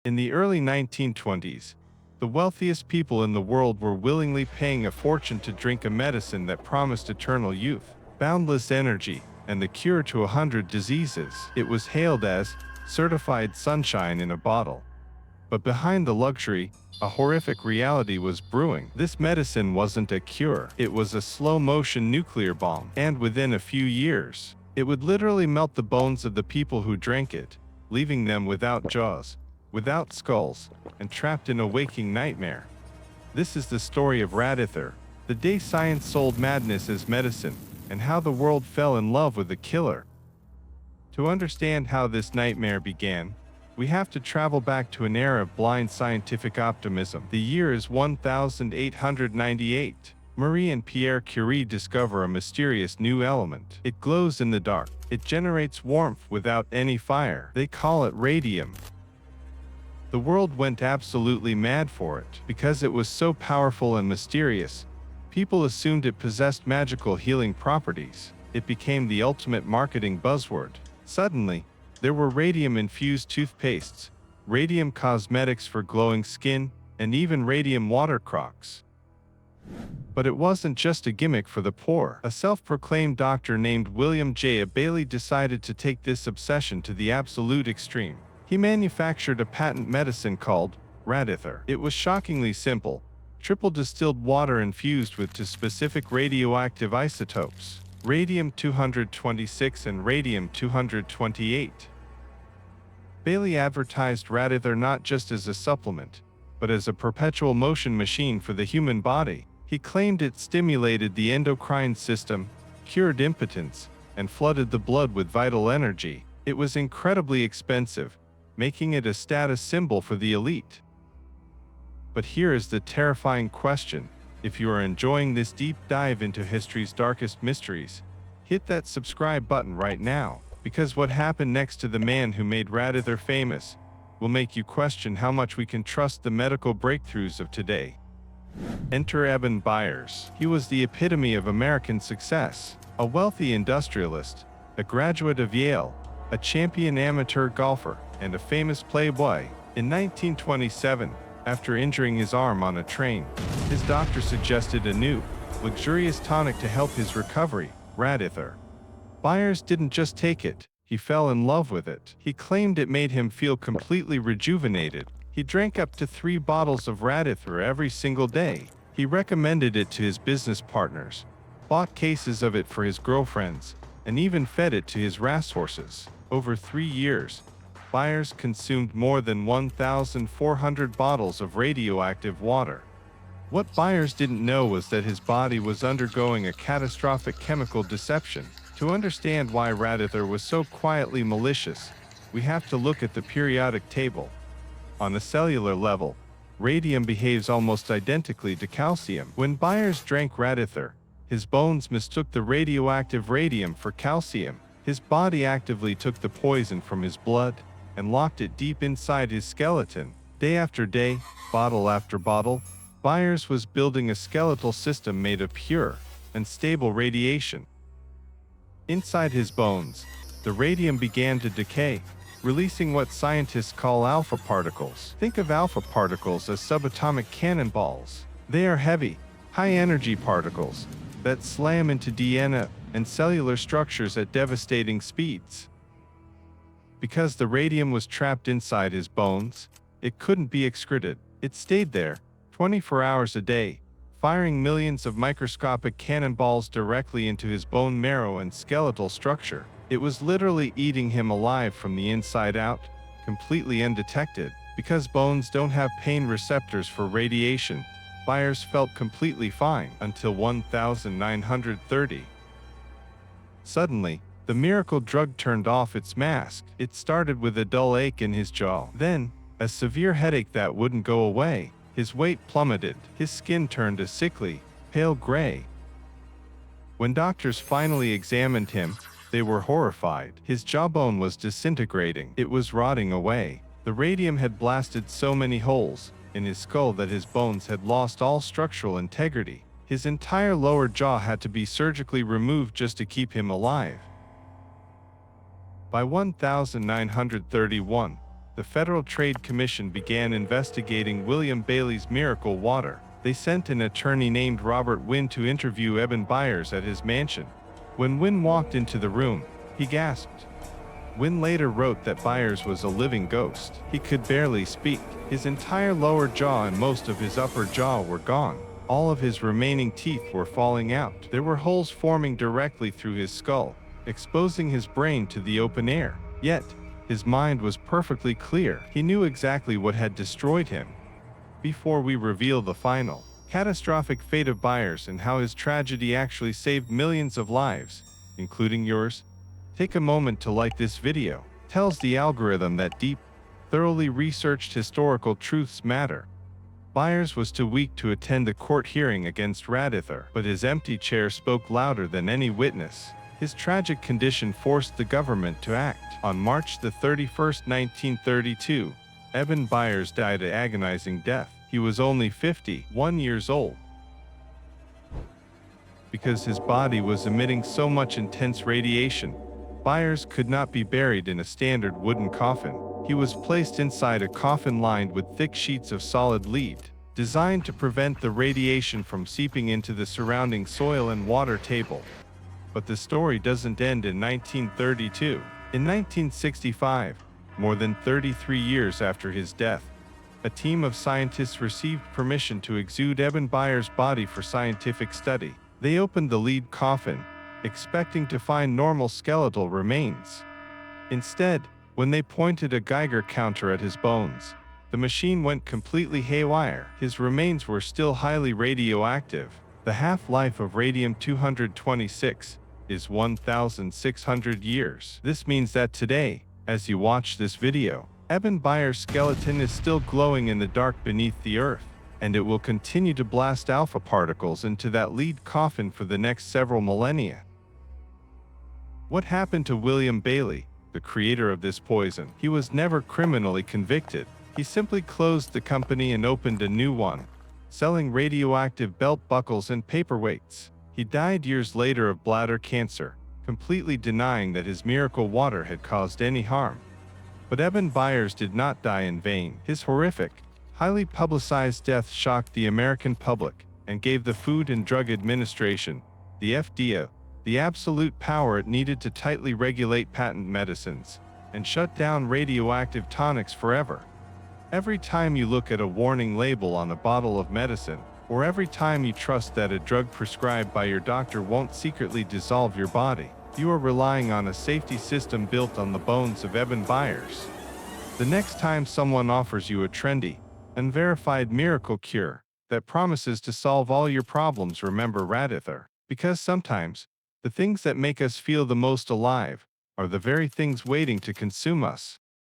In the early 1920s, the wealthiest people in the world were willingly paying a fortune to drink a medicine that promised eternal youth, boundless energy, and the cure to 100 diseases. It was hailed as certified sunshine in a bottle. But behind the luxury, a horrific reality was brewing. This medicine wasn't a cure. It was a slow-motion nuclear bomb. And within a few years, it would literally melt the bones of the people who drank it, leaving them without jaws, without skulls, and trapped in a waking nightmare. This is the story of Radithor, the day science sold madness as medicine, and how the world fell in love with the killer. To understand how this nightmare began, we have to travel back to an era of blind scientific optimism. The year is 1898. Marie and Pierre Curie discover a mysterious new element. It glows in the dark. It generates warmth without any fire. They call it radium. The world went absolutely mad for it. Because it was so powerful and mysterious, people assumed it possessed magical healing properties. It became the ultimate marketing buzzword. Suddenly, there were radium-infused toothpastes, radium cosmetics for glowing skin, and even radium water crocs. But it wasn't just a gimmick for the poor. A self-proclaimed doctor named William J. Bailey decided to take this obsession to the absolute extreme. He manufactured a patent medicine called Radithor. It was shockingly simple: triple distilled water infused with two specific radioactive isotopes, radium-226 and radium-228. Bailey advertised Radithor not just as a supplement, but as a perpetual motion machine for the human body. He claimed it stimulated the endocrine system, cured impotence, and flooded the blood with vital energy. It was incredibly expensive, making it a status symbol for the elite. But here is the terrifying question. If you are enjoying this deep dive into history's darkest mysteries, hit that subscribe button right now, because what happened next to the man who made Radithor famous will make you question how much we can trust the medical breakthroughs of today. Enter Eben Byers. He was the epitome of American success, a wealthy industrialist, a graduate of Yale, a champion amateur golfer, and a famous playboy. In 1927, after injuring his arm on a train, his doctor suggested a new, luxurious tonic to help his recovery, Radithor. Byers didn't just take it, he fell in love with it. He claimed it made him feel completely rejuvenated. He drank up to 3 bottles of Radithor every single day. He recommended it to his business partners, bought cases of it for his girlfriends, and even fed it to his racehorses. Over 3 years, Byers consumed more than 1,400 bottles of radioactive water. What Byers didn't know was that his body was undergoing a catastrophic chemical deception. To understand why Radithor was so quietly malicious, we have to look at the periodic table. On a cellular level, radium behaves almost identically to calcium. When Byers drank Radithor, his bones mistook the radioactive radium for calcium. His body actively took the poison from his blood and locked it deep inside his skeleton. Day after day, bottle after bottle, Byers was building a skeletal system made of pure and stable radiation. Inside his bones, the radium began to decay, releasing what scientists call alpha particles. Think of alpha particles as subatomic cannonballs. They are heavy, high-energy particles that slam into DNA and cellular structures at devastating speeds. Because the radium was trapped inside his bones, it couldn't be excreted. It stayed there, 24 hours a day, firing millions of microscopic cannonballs directly into his bone marrow and skeletal structure. It was literally eating him alive from the inside out, completely undetected. Because bones don't have pain receptors for radiation, Byers felt completely fine until 1930. Suddenly, the miracle drug turned off its mask. It started with a dull ache in his jaw, then a severe headache that wouldn't go away. His weight plummeted. His skin turned a sickly, pale gray. When doctors finally examined him, they were horrified. His jawbone was disintegrating. It was rotting away. The radium had blasted so many holes in his skull that his bones had lost all structural integrity. His entire lower jaw had to be surgically removed just to keep him alive. By 1931, the Federal Trade Commission began investigating William Bailey's miracle water. They sent an attorney named Robert Wynne to interview Eben Byers at his mansion. When Wynne walked into the room, he gasped. Wynne later wrote that Byers was a living ghost. He could barely speak. His entire lower jaw and most of his upper jaw were gone. All of his remaining teeth were falling out. There were holes forming directly through his skull, exposing his brain to the open air. Yet, his mind was perfectly clear. He knew exactly what had destroyed him. Before we reveal the final, catastrophic fate of Byers and how his tragedy actually saved millions of lives, including yours, take a moment to like this video. Tells the algorithm that deep, thoroughly researched historical truths matter. Byers was too weak to attend the court hearing against Radithor, but his empty chair spoke louder than any witness. His tragic condition forced the government to act. On March 31, 1932, Eben Byers died an agonizing death. He was only 51 years old. Because his body was emitting so much intense radiation, Byers could not be buried in a standard wooden coffin. He was placed inside a coffin lined with thick sheets of solid lead, designed to prevent the radiation from seeping into the surrounding soil and water table. But the story doesn't end in 1932. In 1965, more than 33 years after his death, a team of scientists received permission to exhume Eben Byers' body for scientific study. They opened the lead coffin, expecting to find normal skeletal remains. Instead, when they pointed a Geiger counter at his bones, the machine went completely haywire. His remains were still highly radioactive. The half-life of radium-226 is 1,600 years. This means that today, as you watch this video, Eben Byers' skeleton is still glowing in the dark beneath the earth, and it will continue to blast alpha particles into that lead coffin for the next several millennia. What happened to William Bailey, the creator of this poison? He was never criminally convicted. He simply closed the company and opened a new one, selling radioactive belt buckles and paperweights. He died years later of bladder cancer, completely denying that his miracle water had caused any harm. But Eben Byers did not die in vain. His horrific, highly publicized death shocked the American public and gave the Food and Drug Administration, the FDA, the absolute power it needed to tightly regulate patent medicines and shut down radioactive tonics forever. Every time you look at a warning label on a bottle of medicine, or every time you trust that a drug prescribed by your doctor won't secretly dissolve your body, you are relying on a safety system built on the bones of Eben Byers. The next time someone offers you a trendy, unverified miracle cure that promises to solve all your problems, remember Radithor. Because sometimes, the things that make us feel the most alive are the very things waiting to consume us.